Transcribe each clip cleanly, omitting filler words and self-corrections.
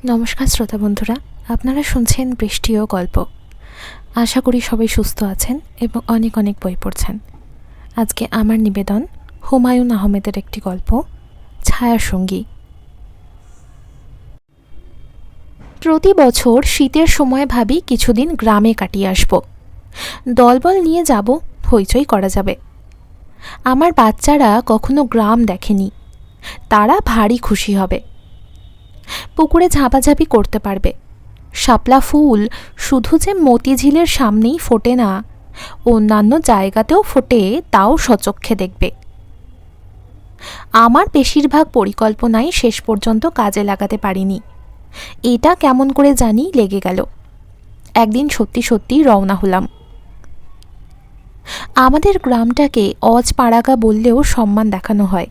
নমস্কার শ্রোতা বন্ধুরা, আপনারা শুনছেন বৃষ্টি ও গল্প। আশা করি সবাই সুস্থ আছেন এবং অনেক অনেক বই পড়ছেন। আজকে আমার নিবেদন হুমায়ুন আহমেদের একটি গল্প, ছায়াসঙ্গী। প্রতি বছর শীতের সময় ভাবি কিছুদিন গ্রামে কাটিয়ে আসব, দলবল নিয়ে যাব, হইচই করা যাবে। আমার বাচ্চারা কখনো গ্রাম দেখেনি, তারা ভারী খুশি হবে। পুকুরে ঝাঁপাঝাঁপি করতে পারবে। শাপলা ফুল শুধু যে মতিঝিলের সামনেই ফোটে না, অন্যান্য জায়গাতেও ফোটে, তাও সচক্ষে দেখবে। আমার বেশিরভাগ পরিকল্পনাই শেষ পর্যন্ত কাজে লাগাতে পারিনি। এটা কেমন করে জানি লেগে গেল। একদিন সত্যি সত্যি রওনা হলাম। আমাদের গ্রামটাকে অজপাড়াগা বললেও সম্মান দেখানো হয়।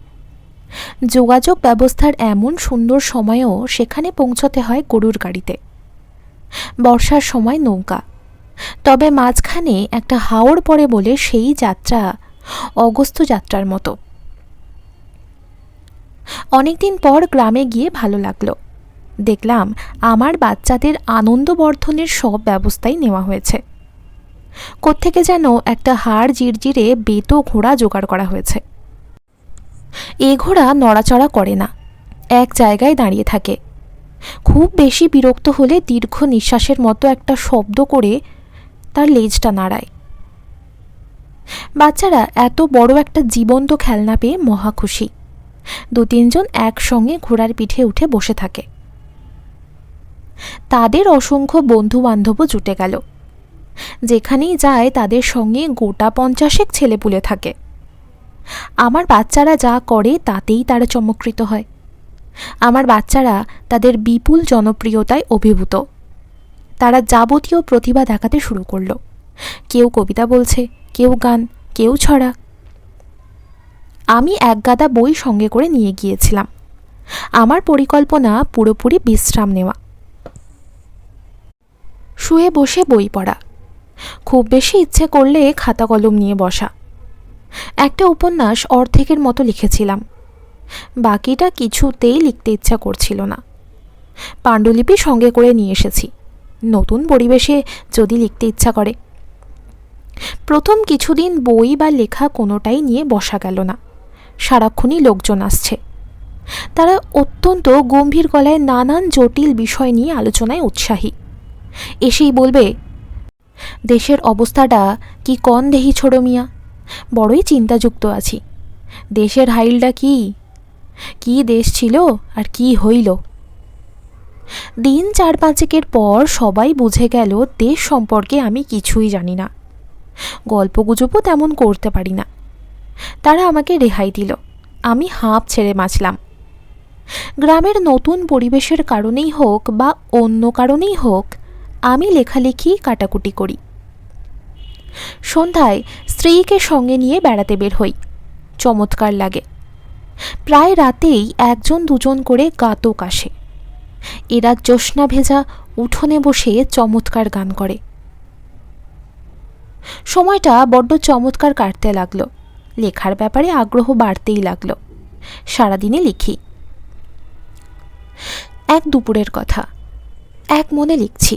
যোগাযোগ ব্যবস্থার এমন সুন্দর সময়েও সেখানে পৌঁছতে হয় গরুর গাড়িতে, বর্ষার সময় নৌকা। তবে মাঝখানে একটা হাওড় পড়ে বলে সেই যাত্রা অগস্ত্য যাত্রার মতো। অনেকদিন পর গ্রামে গিয়ে ভালো লাগলো। দেখলাম আমার বাচ্চাদের আনন্দবর্ধনের সব ব্যবস্থাই নেওয়া হয়েছে। কোত্থেকে যেন একটা হাড় জিরজিরে বেতো ঘোড়া জোগাড় করা হয়েছে। এ ঘোড়া নড়াচড়া করে না, এক জায়গায় দাঁড়িয়ে থাকে। খুব বেশি বিরক্ত হলে দীর্ঘ নিঃশ্বাসের মতো একটা শব্দ করে তার লেজটা নাড়ায়। বাচ্চারা এত বড় একটা জীবন্ত খেলনা পেয়ে মহা খুশি। 2-3 জন একসঙ্গে ঘোড়ার পিঠে উঠে বসে থাকে। তাদের অসংখ্য বন্ধু বান্ধবও জুটে গেল। যেখানেই যায় তাদের সঙ্গে গোটা 50 ছেলেপুলে থাকে। আমার বাচ্চারা যা করে তাতেই তারা চমৎকৃত হয়। আমার বাচ্চারা তাদের বিপুল জনপ্রিয়তায় অভিভূত। তারা যাবতীয় প্রতিভা দেখাতে শুরু করলো। কেউ কবিতা বলছে, কেউ গান, কেউ ছড়া। আমি এক গাদা বই সঙ্গে করে নিয়ে গিয়েছিলাম। আমার পরিকল্পনা পুরোপুরি বিশ্রাম নেওয়া, শুয়ে বসে বই পড়া, খুব বেশি ইচ্ছে করলে খাতা কলম নিয়ে বসা। একটা উপন্যাস অর্ধেকের মতো লিখেছিলাম, বাকিটা কিছুতেই লিখতে ইচ্ছা করছিল না। পাণ্ডুলিপি সঙ্গে করে নিয়ে এসেছি, নতুন পরিবেশে যদি লিখতে ইচ্ছা করে। প্রথম কিছুদিন বই বা লেখা কোনোটাই নিয়ে বসা গেল না। সারাক্ষণই লোকজন আসছে। তারা অত্যন্ত গম্ভীর গলায় নানান জটিল বিষয় নিয়ে আলোচনায় উৎসাহী। এসেই বলবে, দেশের অবস্থাটা কি কন দেহি ছোড়ো মিয়া, বড়ই চিন্তাযুক্ত আছি। দেশের হাইলটা কি কি দেশ ছিল আর কি হইল। দিন 4-5 পর সবাই বুঝে গেল দেশ সম্পর্কে আমি কিছুই জানি না, গল্পগুজবও তেমন করতে পারি না। তারা আমাকে রেহাই দিল। আমি হাঁপ ছেড়ে বাঁচলাম। গ্রামের নতুন পরিবেশের কারণেই হোক বা অন্য কারণেই হোক, আমি লেখালেখি কাটাকুটি করি। সন্ধ্যায় স্ত্রীকে সঙ্গে নিয়ে বেড়াতে বের হই। চমৎকার লাগে। প্রায় রাতেই 1-2 করে গাতক আসে। এরা জ্যোৎস্না ভেজা উঠোনে বসে চমৎকার গান করে। সময়টা বড্ড চমৎকার কাটতে লাগলো। লেখার ব্যাপারে আগ্রহ বাড়তেই লাগলো। সারাদিনে লিখি। এক দুপুরের কথা, এক মনে লিখছি।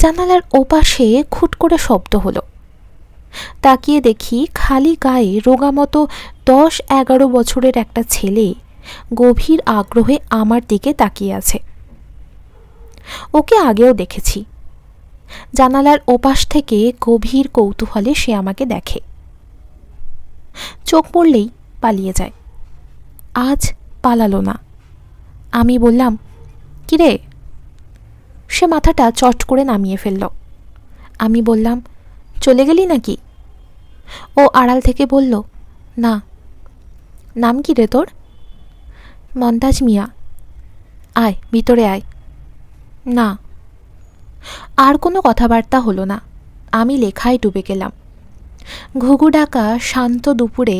জানালার ওপাশে খুট করে শব্দ হলো। তাকিয়ে দেখি খালি গায়ে রোগামতো 10-11 বছরের একটা ছেলে গভীর আগ্রহে আমার দিকে তাকিয়ে আছে। ওকে আগেও দেখেছি। জানালার ওপাশ থেকে গভীর কৌতূহলে সে আমাকে দেখে। চোখ পড়লেই পালিয়ে যায়। আজ পালালো না। আমি বললাম, কিরে? সে মাথাটা চট করে নামিয়ে ফেলল। আমি বললাম, চলে গেলি নাকি? ও আড়াল থেকে বলল, না। নাম কি রে তোর? মন্তাজ মিয়া। আয় ভিতরে আয়। না। আর কোনো কথাবার্তা হলো না। আমি লেখায় ডুবে গেলাম। ঘুঘু ডাকা শান্ত দুপুরে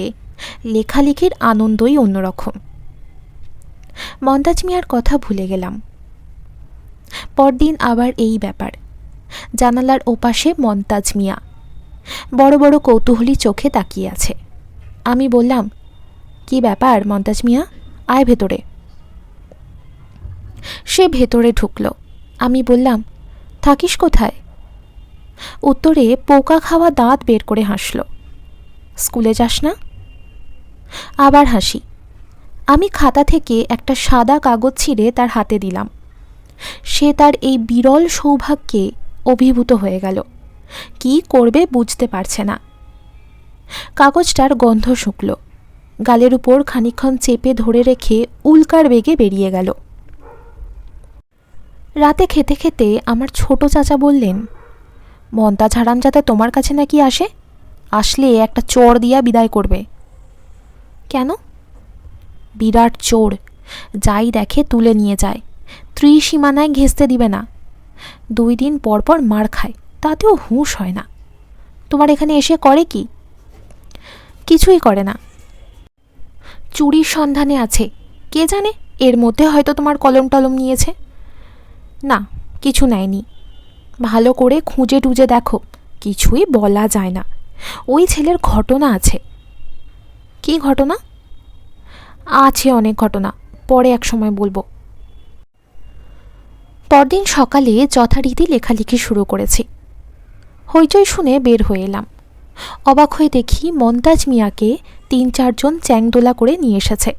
লেখালেখির আনন্দই অন্যরকম। মন্তাজ মিয়ার কথা ভুলে গেলাম। পরদিন আবার এই ব্যাপার। জানালার ওপাশে মন্তাজ মিয়া বড় বড় কৌতূহলী চোখে তাকিয়ে আছে। আমি বললাম, কি ব্যাপার মন্তাজ মিয়া, আয় ভেতরে। সে সে ভেতরে ঢুকল। আমি বললাম, থাকিস কোথায়? উত্তরে পোকা খাওয়া দাঁত বের করে হাসল। স্কুলে যাস না? আবার হাসি। আমি খাতা থেকে একটা সাদা কাগজ ছিঁড়ে তার হাতে দিলাম। সে তার এই বিরল সৌভাগ্যে অভিভূত হয়ে গেল। কি করবে বুঝতে পারছে না। কাগজটার গন্ধ শুকল। গালের উপর খানিকক্ষণ চেপে ধরে রেখে উল্কার বেগে বেরিয়ে গেল। রাতে খেতে খেতে আমার ছোট চাচা বললেন, মন্তাজ হারামজাদা তোমার কাছে নাকি আসে, আসলে একটা চোর দিয়া বিদায় করবে। কেন? বিরাট চোর, যাই দেখে তুলে নিয়ে যায়, ত্রিসীমানায় ঘেঁষতে দিবে না। 2 দিন পর পর মার খায়, তাতেও হুঁশ হয় না। তোমার এখানে এসে করে কি? কিছুই করে না। চুরির সন্ধানে আছে, কে জানে এর মধ্যে হয়তো তোমার কলম টলম নিয়েছে। না, কিছু নেয়নি। ভালো করে খুঁজে টুজে দেখো, কিছুই বলা যায় না। ওই ছেলের ঘটনা আছে। কি ঘটনা? আছে অনেক ঘটনা, পরে এক সময় বলবো। পরদিন সকালে যথারীতি লেখালেখি শুরু করেছি। হইচই শুনে বের হয়ে এলাম। অবাক হয়ে দেখি মন্তাজ মিয়াকে 3-4 জন চ্যাংদোলা করে নিয়ে এসেছে।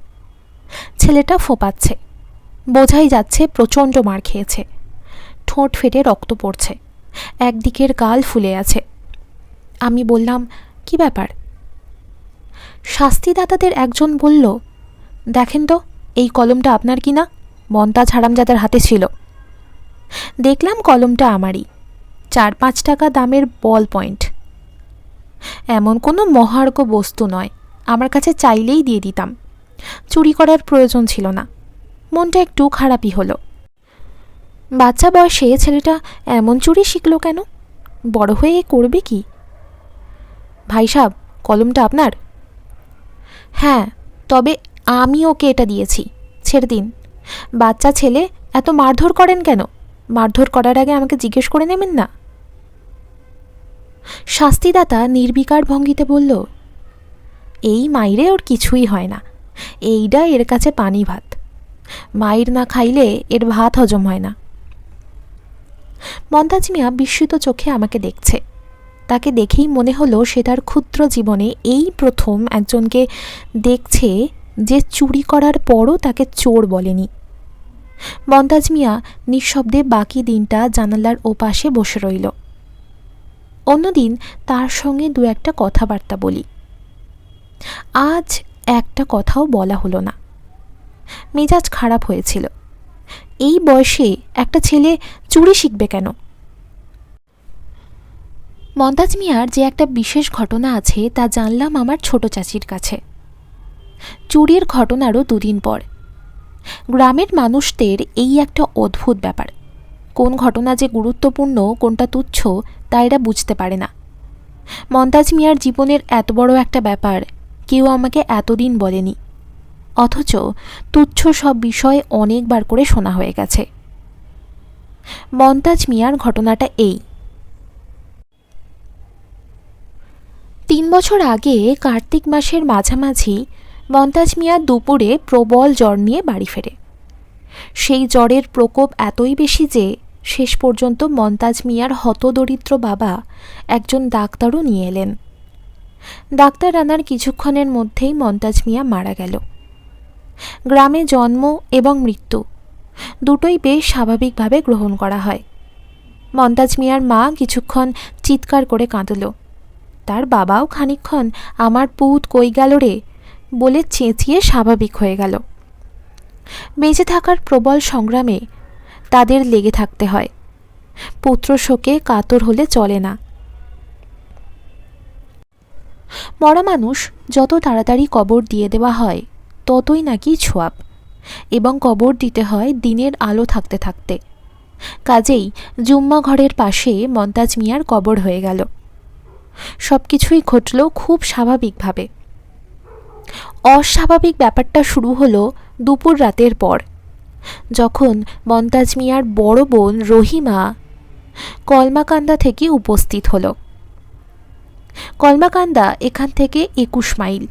ছেলেটা ফোঁপাচ্ছে, বোঝাই যাচ্ছে প্রচণ্ড মার খেয়েছে। ঠোঁট ফেটে রক্ত পড়ছে, একদিকের গাল ফুলে আছে। আমি বললাম, কি ব্যাপার? শাস্তিদাতাদের একজন বলল, দেখেন তো এই কলমটা আপনার কি না? মন্তাজ হারামজাদার হাতে ছিল। দেখলাম কলমটা আমারই, 4-5 টাকা দামের বল পয়েন্ট। এমন কোনো মহার্ঘ বস্তু নয়, আমার কাছে চাইলেই দিয়ে দিতাম। চুরি করার প্রয়োজন ছিল না। মনটা একটু খারাপই হলো। বাচ্চা বয়সে ছেলেটা এমন চুরি শিখল কেন? বড় হয়ে করবে কি? ভাই সাহেব, কলমটা আপনার? হ্যাঁ, তবে আমি ওকে এটা দিয়েছি, ছেড়ে দিন। বাচ্চা ছেলে, এত মারধর করেন কেন? মারধর করার আগে আমাকে জিজ্ঞেস করে নেবেন না? শাস্তিদাতা নির্বিকার ভঙ্গিতে বলল, এই মাইরে ওর কিছুই হয় না, এইটা এর কাছে পানি ভাত। মাইর না খাইলে এর ভাত হজম হয় না। মন্তাজ মিয়া বিস্মিত চোখে আমাকে দেখছে। তাকে দেখেই মনে হলো সে তার ক্ষুদ্র জীবনে এই প্রথম একজনকে দেখছে যে চুরি করার পরও তাকে চোর বলেনি। মন্তাজ মিয়া নিঃশব্দে বাকি দিনটা জানালার ওপাশে বসে রইল। অন্যদিন তার সঙ্গে 2-একটা কথাবার্তা বলি। আজ একটা কথাও বলা হলো না। মেজাজ খারাপ হয়েছিল। এই বয়সে একটা ছেলে চুরি শিখবে কেন? মন্তাজ মিয়ার যে একটা বিশেষ ঘটনা আছে তা জানলাম আমার ছোট চাচির কাছে। চুরির ঘটনারও 2 দিন পর। গ্রামের মানুষদের এই একটা অদ্ভুত ব্যাপার, কোন ঘটনা যে গুরুত্বপূর্ণ কোনটা তুচ্ছ তা এরা বুঝতে পারে না। মন্তাজ মিয়ার জীবনের এত বড় একটা ব্যাপার কেউ আমাকে এতদিন বলেনি, অথচ তুচ্ছ সব বিষয় অনেকবার করে শোনা হয়ে গেছে। মন্তাজ মিয়ার ঘটনাটা এই। 3 বছর আগে কার্তিক মাসের মাঝামাঝি মন্তাজ মিয়া দুপুরে প্রবল জ্বর নিয়ে বাড়ি ফেরে। সেই জ্বরের প্রকোপ এতই বেশি যে শেষ পর্যন্ত মন্তাজ মিয়ার হতদরিদ্র বাবা একজন ডাক্তারও নিয়ে এলেন। ডাক্তার আনার কিছুক্ষণের মধ্যেই মন্তাজ মিয়া মারা গেল। গ্রামে জন্ম এবং মৃত্যু দুটোই বেশ স্বাভাবিকভাবে গ্রহণ করা হয়। মন্তাজ মিয়ার মা কিছুক্ষণ চিৎকার করে কাঁদল। তার বাবাও খানিকক্ষণ আমার পুত কই গেল রে বলে চেঁচিয়ে স্বাভাবিক হয়ে গেল। বেঁচে থাকার প্রবল সংগ্রামে তাদের লেগে থাকতে হয়। পুত্র শোকে কাতর হলে চলে না। মরা মানুষ যত তাড়াতাড়ি কবর দিয়ে দেওয়া হয় ততই নাকি ছোয়াব, এবং কবর দিতে হয় দিনের আলো থাকতে থাকতে। কাজেই জুম্মা ঘরের পাশে মন্তাজ মিয়ার কবর হয়ে গেল। সব কিছুই ঘটল খুব স্বাভাবিকভাবে। অস্বাভাবিক ব্যাপারটা শুরু হলো দুপুর রাতের পর, যখন মন্তাজ মিয়ার বড় বোন রহিমা কলমাকান্দা থেকে উপস্থিত হলো। কলমাকান্দা এখান থেকে 21 মাইল।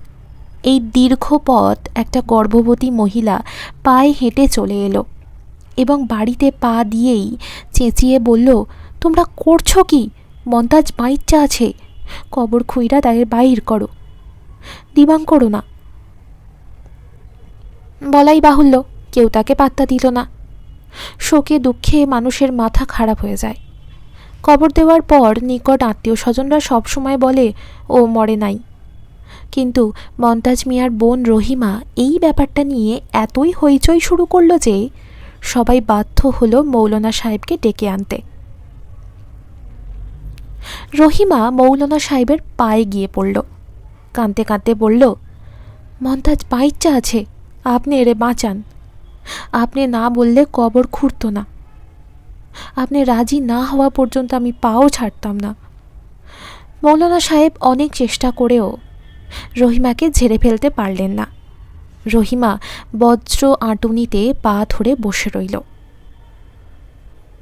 এই দীর্ঘ পথ একটা গর্ভবতী মহিলা পায়ে হেঁটে চলে এলো। এবং বাড়িতে পা দিয়েই চেঁচিয়ে বলল, তোমরা করছো কি? মন্তাজ বাচ্চা আছে, কবর খুইরা তাদের বাইর করো, দিবাং করো না। বলাই বাহুল্য, কেউ তাকে পাত্তা দিল না। শোকে দুঃখে মানুষের মাথা খারাপ হয়ে যায়। কবর দেওয়ার পর নিকট আত্মীয় স্বজনরা সবসময় বলে ও মরে নাই, কিন্তু মন্তাজ মিয়ার বোন রহিমা এই ব্যাপারটা নিয়ে এতই হইচই শুরু করলো যে সবাই বাধ্য হলো মৌলানা সাহেবকে ডেকে আনতে। রহিমা মৌলানা সাহেবের পায়ে গিয়ে পড়ল, কাঁদতে কাঁদতে বলল, মন্তাজ বাচ্চা আছে, আপনি এরে বাঁচান। আপনি না বললে কবর খুঁড়ত না। আপনি রাজি না হওয়া পর্যন্ত আমি পাও ছাড়তাম না। মৌলানা সাহেব অনেক চেষ্টা করেও রহিমাকে ঝেড়ে ফেলতে পারলেন না। রহিমা বজ্র আঁটুনিতে পা ধরে বসে রইল।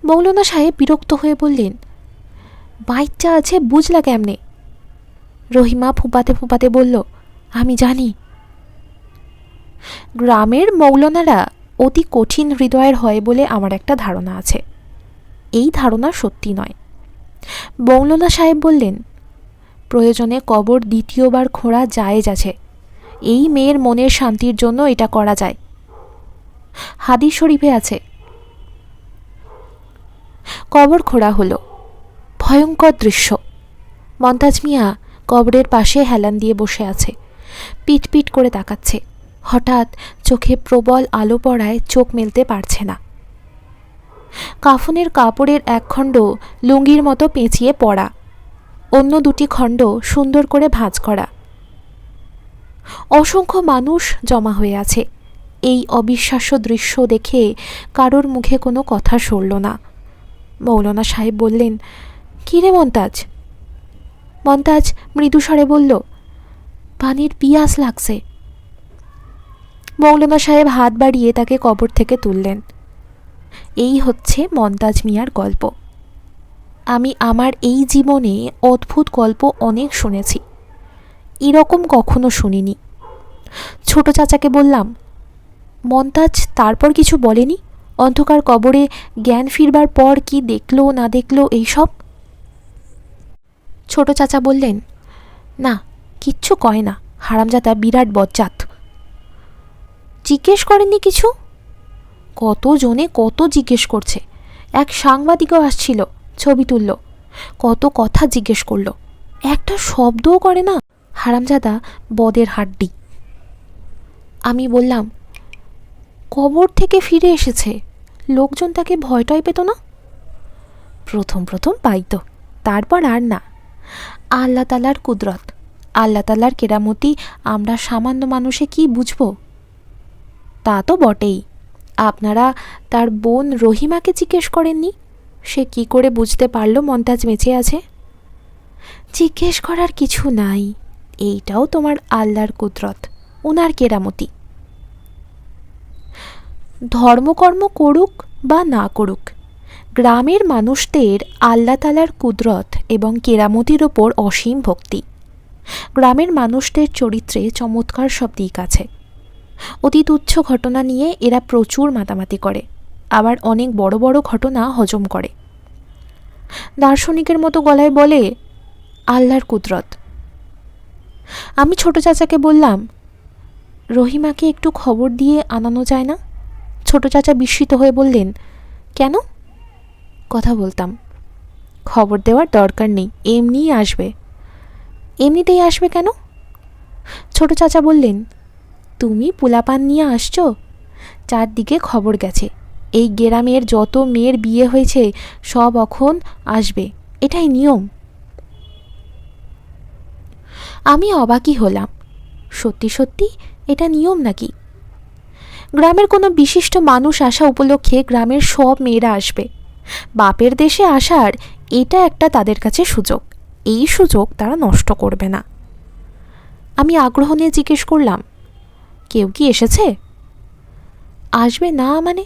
মৌলানা সাহেব বিরক্ত হয়ে বললেন, বাচ্চা আছে বুঝলা কেমনে? রহিমা ফুপাতে ফুপাতে বলল, আমি জানি। গ্রামের মৌলানারা অতি কঠিন হৃদয়ের হয় বলে আমার একটা ধারণা আছে। এই ধারণা সত্যি নয়। মৌলানা সাহেব বললেন, প্রয়োজনে কবর দ্বিতীয়বার খোঁড়া জায়েজ আছে। এই মেয়ের মনের শান্তির জন্য এটা করা যায়, হাদিস শরীফে আছে। কবর খোঁড়া হলো। ভয়ঙ্কর দৃশ্য। মন্তাজ মিয়া কবরের পাশে হেলান দিয়ে বসে আছে, পিট পিট করে তাকাচ্ছে। হঠাৎ চোখে প্রবল আলো পড়ায় চোখ মেলতে পারছে না। কাফনের কাপড়ের এক খণ্ড লুঙ্গির মতো পেঁচিয়ে পড়া, অন্য দুটি খণ্ড সুন্দর করে ভাঁজ করা। অসংখ্য মানুষ জমা হয়ে আছে। এই অবিশ্বাস্য দৃশ্য দেখে কারোর মুখে কোনো কথা সরল না। মৌলানা সাহেব বললেন, কী রে মন্তাজ? মন্তাজ মৃদুস্বরে বলল, পানির পিয়াস লাগছে। মৌলানা সাহেব হাত বাড়িয়ে তাকে কবর থেকে তুললেন। এই হচ্ছে মন্তাজ মিয়ার গল্প। আমি আমার এই জীবনে অদ্ভুত গল্প অনেক শুনেছি, এরকম কখনো শুনিনি। ছোট চাচাকে বললাম, মন্তাজ তারপর কিছু বলেনি? অন্ধকার কবরে জ্ঞান ফিরবার পর কি দেখলো না দেখলো এইসব? ছোট চাচা বললেন, না, কিচ্ছু কয় না, হারামজাদা বিরাট বজ্জাত। জিজ্ঞেস করেননি কিছু? কতজনে কত জিজ্ঞেস করছে। এক সাংবাদিকও আসছিল, ছবি তুলল, কত কথা জিজ্ঞেস করলো, একটা শব্দও করে না, হারামজাদা বদের হাড্ডি। আমি বললাম, কবর থেকে ফিরে এসেছে, লোকজন তাকে ভয়টাই পেত না? প্রথম প্রথম পাইত, তারপর আর না। আল্লাহ তালার কুদরত, আল্লাহ তালার কেরামতি আমরা সামান্য মানুষে কি বুঝব? তা তো বটেই। আপনারা তার বোন রহিমাকে জিজ্ঞেস করেননি, সে কি করে বুঝতে পারল মন্তাজ বেঁচে আছে? জিজ্ঞেস করার কিছু নাই, এইটাও তোমার আল্লাহর কুদরত, ওনার কেরামতি। ধর্মকর্ম করুক বা না করুক, গ্রামের মানুষদের আল্লাহ তালার কুদরত এবং কেরামতির ওপর অসীম ভক্তি। গ্রামের মানুষদের চরিত্রে চমৎকার সব দিক আছে। অতি তুচ্ছ ঘটনা নিয়ে এরা প্রচুর মাতামাতি করে, আবার অনেক বড় বড় ঘটনা হজম করে। দার্শনিকের মতো গলায় বলে, আল্লাহর কুদরত। আমি ছোট চাচাকে বললাম, রহিমাকে একটু খবর দিয়ে আনানো যায় না? ছোট চাচা বিস্মিত হয়ে বললেন, কেন? কথা বলতাম। খবর দেওয়ার দরকার নেই, এমনিই আসবে। এমনিতেই আসবে কেন? ছোট চাচা বললেন, তুমি পোলাপান নিয়ে আসছো, চারদিকে খবর গেছে, এই গ্রামের যত মেয়ের বিয়ে হয়েছে সব এখন আসবে, এটাই নিয়ম। আমি অবাকই হলাম, সত্যি সত্যি এটা নিয়ম নাকি? গ্রামের কোনো বিশিষ্ট মানুষ আসা উপলক্ষে গ্রামের সব মেয়েরা আসবে। বাপের দেশে আসার এটা একটা তাদের কাছে সুযোগ, এই সুযোগ তারা নষ্ট করবে না। আমি আগ্রহ নিয়ে জিজ্ঞেস করলাম, কেউ কি এসেছে? আসবে না মানে?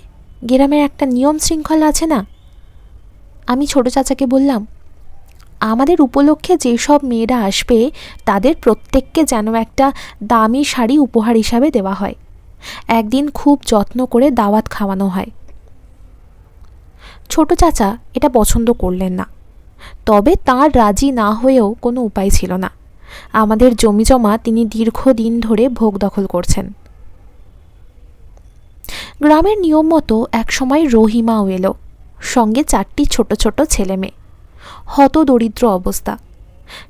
গ্রামের একটা নিয়ম শৃঙ্খলা আছে না? আমি ছোট চাচাকে বললাম, আমাদের উপলক্ষে যেসব মেয়েরা আসবে তাদের প্রত্যেককে যেন একটা দামি শাড়ি উপহার হিসাবে দেওয়া হয়, একদিন খুব যত্ন করে দাওয়াত খাওয়ানো হয়। ছোট চাচা এটা পছন্দ করলেন না, তবে তাঁর রাজি না হয়েও কোনো উপায় ছিল না। আমাদের জমিজমা তিনি দীর্ঘদিন ধরে ভোগ দখল করছেন। গ্রামের নিয়ম মতো একসময় রহিমাও এলো, সঙ্গে 4টি ছোট ছোট ছেলে মেয়ে। হত দরিদ্র অবস্থা।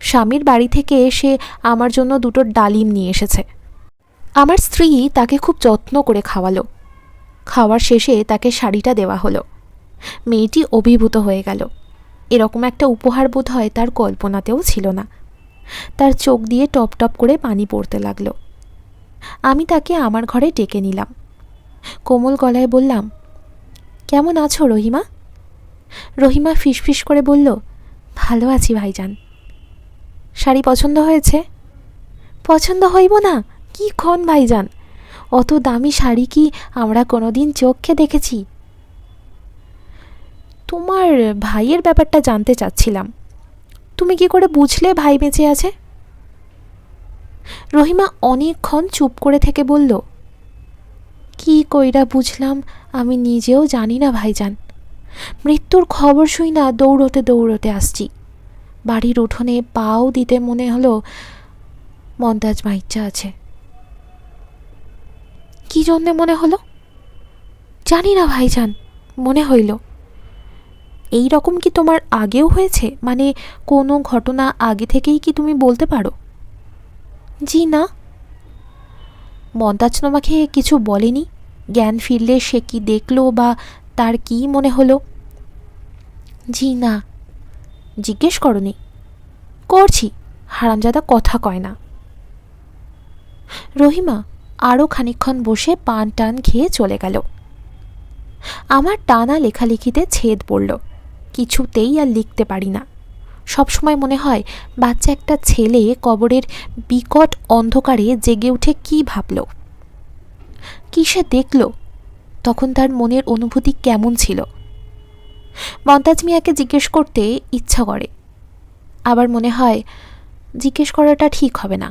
স্বামীর বাড়ি থেকে এসে আমার জন্য 2টো ডালিম নিয়ে এসেছে। আমার স্ত্রী তাকে খুব যত্ন করে খাওয়ালো। খাওয়ার শেষে তাকে শাড়িটা দেওয়া হলো। মেয়েটি অভিভূত হয়ে গেল। এরকম একটা উপহার বোধ হয় তার কল্পনাতেও ছিল না। তার চোখ দিয়ে টপ টপ করে পানি পড়তে লাগলো। আমি তাকে আমার ঘরে ডেকে নিলাম। কোমল গলায় বললাম, কেমন আছো রহিমা? রহিমা ফিসফিস করে বলল, ভালো আছি ভাইজান। শাড়ি পছন্দ হয়েছে? পছন্দ হইব না কি ক্ষণ ভাইজান, অত দামি শাড়ি কি আমরা কোনোদিন চোখে দেখেছি? তোমার ভাইয়ের ব্যাপারটা জানতে চাচ্ছিলাম। তুমি কি করে বুঝলে ভাই বেঁচে আছে? রহিমা অনেকক্ষণ চুপ করে থেকে বলল, কি কইরা বুঝলাম আমি নিজেও জানি না ভাইজান। মৃত্যুর খবর শুই না দৌড়তে দৌড়তে আসছি। বাড়ির উঠোনে পাও দিতে মনে হলো মন্তাজ মাইচ্চা আছে। কি জন্যে মনে হলো? জানি না ভাইজান, মনে হইল। এই রকম কি তোমার আগেও হয়েছে? মানে কোনো ঘটনা আগে থেকেই কি তুমি বলতে পারো? জি না। মন্তাজ তোমাকে কিছু বলেনি? জ্ঞান ফিরলে সে কি দেখলো বা তার কি মনে হলো? জি না। জিজ্ঞেস করনি? করছি, হারামজাদা কথা কয় না। রহিমা আরও খানিকক্ষণ বসে পান টান খেয়ে চলে গেল। আমার টানা লেখালেখিতে ছেদ পড়ল। কিছুতেই আর লিখতে পারি না। সবসময় মনে হয় বাচ্চা একটা ছেলে কবরের বিকট অন্ধকারে জেগে উঠে কি ভাবল, কি সে দেখল, তখন তার মনের অনুভূতি কেমন ছিল। মন্তাজ মিয়াকে জিজ্ঞেস করতে ইচ্ছা করে, আবার মনে হয় জিজ্ঞেস করাটা ঠিক হবে না।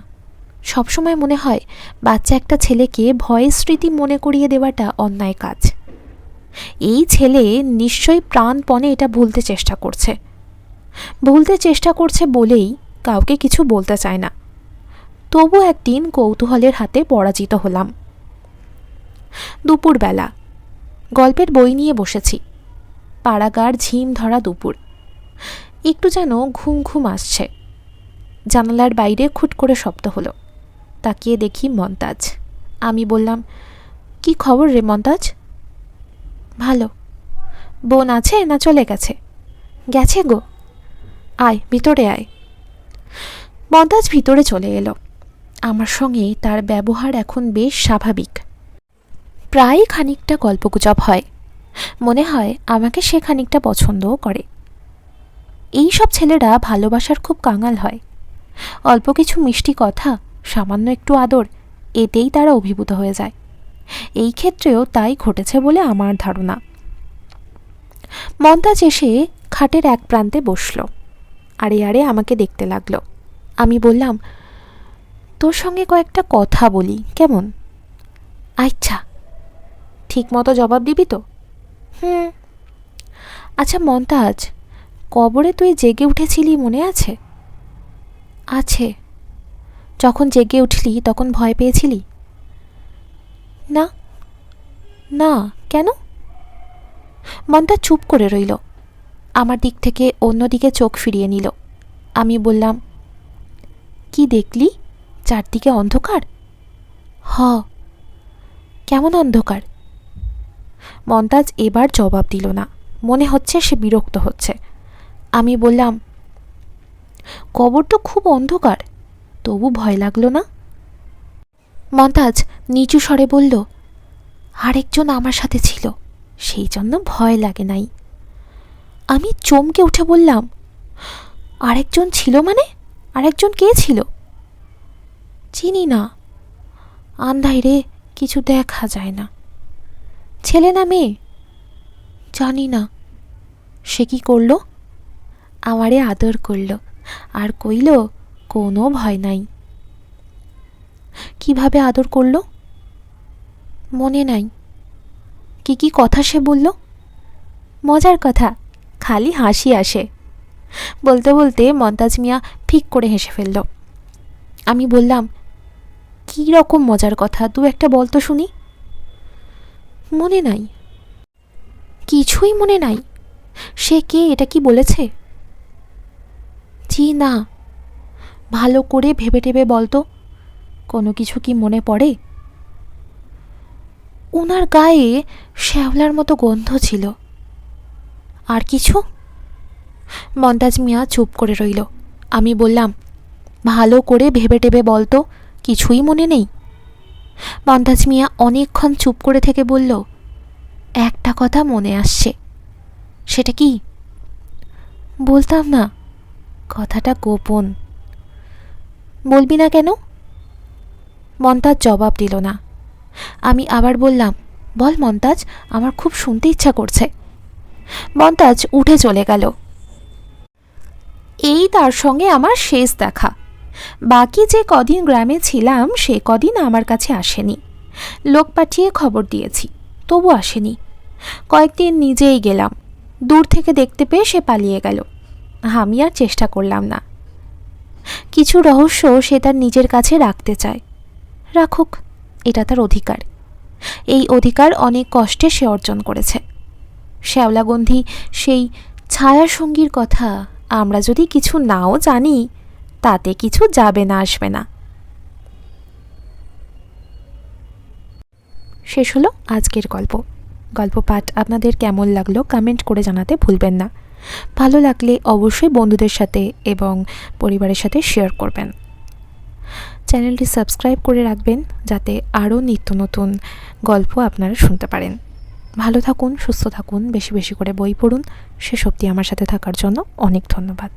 সবসময় মনে হয় বাচ্চা একটা ছেলেকে ভয়ের স্মৃতি মনে করিয়ে দেওয়াটা অন্যায় কাজ। এই ছেলে নিশ্চয়ই প্রাণপণে এটা ভুলতে চেষ্টা করছে। ভুলতে চেষ্টা করছে বলেই কাউকে কিছু বলতে চায় না। তবু একদিন কৌতূহলের হাতে পরাজিত হলাম। দুপুরবেলা গল্পের বই নিয়ে বসেছি। পাড়াগার ঝিম ধরা দুপুর। একটু যেন ঘুম ঘুম আসছে। জানালার বাইরে খুট করে শব্দ হলো। তাকিয়ে দেখি মন্তাজ। আমি বললাম, কি খবর রে মন্তাজ? ভালো। বোন আছে না চলে গেছে? গেছে গো। আয় ভিতরে আয়। মন্তাজ ভিতরে চলে এলো। আমার সঙ্গে তার ব্যবহার এখন বেশ স্বাভাবিক। প্রায় খানিকটা গল্পগুজব হয়। মনে হয় আমাকে সে খানিকটা পছন্দও করে। এই সব ছেলেরা ভালোবাসার খুব কাঙাল হয়। অল্প কিছু মিষ্টি কথা, সামান্য একটু আদর, এতেই তারা অভিভূত হয়ে যায়। এই ক্ষেত্রেও তাই ঘটেছে বলে আমার ধারণা। মন্তাজ এসে খাটের এক প্রান্তে বসল। আড়ে আড়ে আমাকে দেখতে লাগলো। আমি বললাম, তোর সঙ্গে কয়েকটা কথা বলি, কেমন? আচ্ছা। ঠিক মতো জবাব দিবি তো? আচ্ছা মন্তাজ, কবরে তুই জেগে উঠেছিলি মনে আছে? আছে। যখন জেগে উঠলি তখন ভয় পেয়েছিলি? না। না কেন? মন্তাজ চুপ করে রইল। আমার দিক থেকে অন্যদিকে চোখ ফিরিয়ে নিল। আমি বললাম, কি দেখলি? চারদিকে অন্ধকার? হ। কেমন অন্ধকার? মন্তাজ এবার জবাব দিল না। মনে হচ্ছে সে বিরক্ত হচ্ছে। আমি বললাম, কবর তো খুব অন্ধকার, তবু ভয় লাগলো না? মন্তাজ নিচু স্বরে বলল, আরেকজন আমার সাথে ছিল, সেই জন্য ভয় লাগে নাই। আমি চমকে উঠে বললাম, আরেকজন ছিল মানে? আরেকজন কে ছিল? চিনি না, আন্ধাই রে, কিছু দেখা যায় না। ছেলে না মেয়ে? জানি না। সে কি করলো? আমারে আদর করল আর কইল কোনো ভয় নাই। কিভাবে আদর করল? মনে নাই। কি কি কথা সে বলল? মজার কথা, খালি হাসি আসে। বলতে বলতে মন্তাজ মিয়া ফিক করে হেসে ফেলল। আমি বললাম, কী রকম মজার কথা, দু একটা বল তো শুনি। মনে নাই। কিছুই মনে নাই? সে কে, এটা কি বলেছে? জি না, ভালো করে ভেবে টেবে বলতো, কোনো কিছু কি মনে পড়ে? ওনার গায়ে শ্যাওলার মতো গন্ধ ছিল। আর কিছু? মন্তাজ মিয়া চুপ করে রইল। আমি বললাম, ভালো করে ভেবে টেবে বলতো, কিছুই মনে নেই? মন্তাজ মিয়া অনেকক্ষণ চুপ করে থেকে বলল, একটা কথা মনে আসছে। সেটা কি? বলতাম না, কথাটা গোপন। বলবি না কেন? মন্তাজ জবাব দিল না। আমি আবার বললাম, বল মন্তাজ, আমার খুব শুনতে ইচ্ছা করছে। মন্তাজ উঠে চলে গেল। এই তার সঙ্গে আমার শেষ দেখা। বাকি যে কদিন গ্রামে ছিলাম সে কদিন আমার কাছে আসেনি। লোক পাঠিয়ে খবর দিয়েছি, তবু আসেনি। কয়েকদিন নিজেই গেলাম, দূর থেকে দেখতে পেয়ে সে পালিয়ে গেল। আমি আর চেষ্টা করলাম না। কিছু রহস্য সে তার নিজের কাছে রাখতে চায়, রাখুক, এটা তার অধিকার। এই অধিকার অনেক কষ্টে সে অর্জন করেছে। শ্যাওলাগন্ধি সেই ছায়াসঙ্গীর কথা আমরা যদি কিছু নাও জানি, তাতে কিছু যাবে না আসবে না। শেষ হলো আজকের গল্প। গল্প পাঠ আপনাদের কেমন লাগলো কমেন্ট করে জানাতে ভুলবেন না। ভালো লাগলে অবশ্যই বন্ধুদের সাথে এবং পরিবারের সাথে শেয়ার করবেন। চ্যানেলটি সাবস্ক্রাইব করে রাখবেন যাতে আরও নিত্য নতুন গল্প আপনারা শুনতে পারেন। ভালো থাকুন, সুস্থ থাকুন, বেশি বেশি করে বই পড়ুন। শেষ অবধি আমার সাথে থাকার জন্য অনেক ধন্যবাদ।